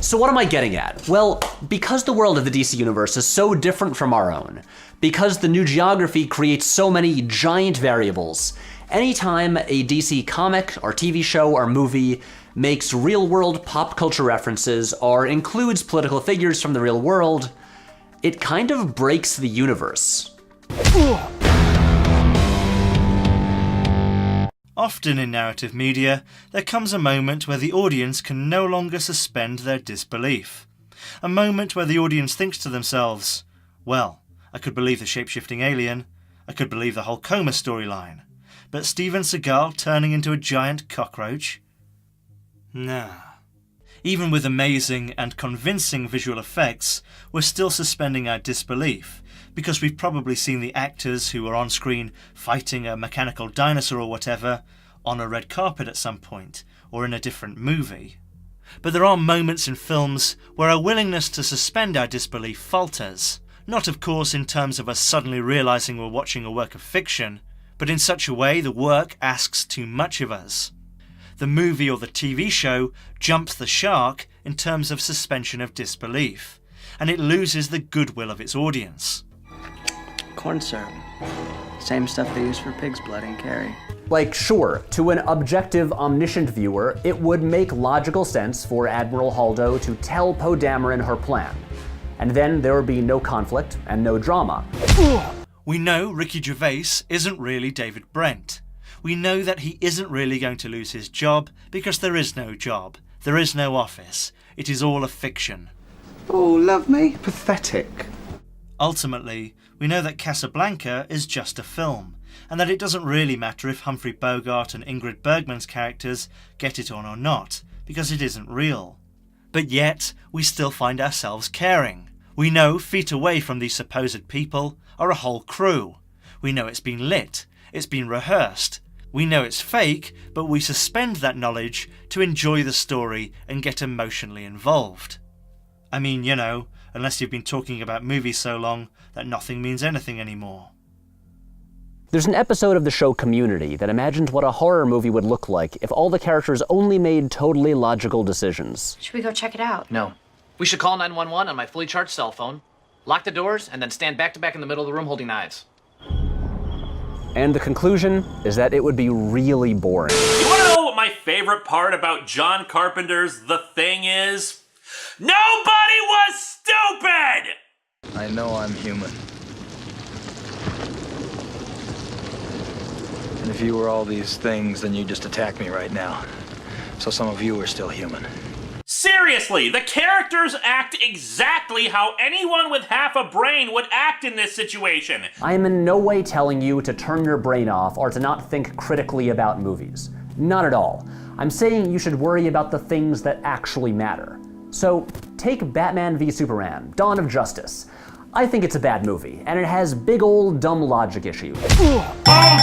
So what am I getting at? Well, because the world of the DC universe is so different from our own, because the new geography creates so many giant variables, anytime a DC comic or TV show or movie makes real-world pop culture references or includes political figures from the real world, it kind of breaks the universe. Often in narrative media, there comes a moment where the audience can no longer suspend their disbelief. A moment where the audience thinks to themselves, well, I could believe the shape-shifting alien, I could believe the whole coma storyline, but Steven Seagal turning into a giant cockroach? Nah. Even with amazing and convincing visual effects, we're still suspending our disbelief, because we've probably seen the actors who are on screen fighting a mechanical dinosaur or whatever on a red carpet at some point, or in a different movie. But there are moments in films where our willingness to suspend our disbelief falters. Not of course in terms of us suddenly realising we're watching a work of fiction, but in such a way the work asks too much of us. The movie or the TV show jumps the shark in terms of suspension of disbelief, and it loses the goodwill of its audience. Corn syrup. Same stuff they use for pig's blood in Carrie. Like, sure, to an objective, omniscient viewer, it would make logical sense for Admiral Holdo to tell Poe Dameron her plan, and then there would be no conflict and no drama. We know Ricky Gervais isn't really David Brent. We know that he isn't really going to lose his job because there is no job. There is no office. It is all a fiction. Oh, love me? Pathetic. Ultimately, we know that Casablanca is just a film, and that it doesn't really matter if Humphrey Bogart and Ingrid Bergman's characters get it on or not, because it isn't real. But yet, we still find ourselves caring. We know feet away from these supposed people are a whole crew. We know it's been lit, it's been rehearsed. We know it's fake, but we suspend that knowledge to enjoy the story and get emotionally involved. I mean, you know, unless you've been talking about movies so long that nothing means anything anymore. There's an episode of the show Community that imagined what a horror movie would look like if all the characters only made totally logical decisions. Should we go check it out? No. We should call 911 on my fully charged cell phone, lock the doors, and then stand back to back in the middle of the room holding knives. And the conclusion is that it would be really boring. You want to know what my favorite part about John Carpenter's The Thing is? Nobody was stupid! I know I'm human. And if you were all these things, then you'd just attack me right now. So some of you are still human. Seriously, the characters act exactly how anyone with half a brain would act in this situation. I am in no way telling you to turn your brain off or to not think critically about movies. Not at all. I'm saying you should worry about the things that actually matter. So, take Batman v Superman, Dawn of Justice. I think it's a bad movie, and it has big old dumb logic issues. Oh,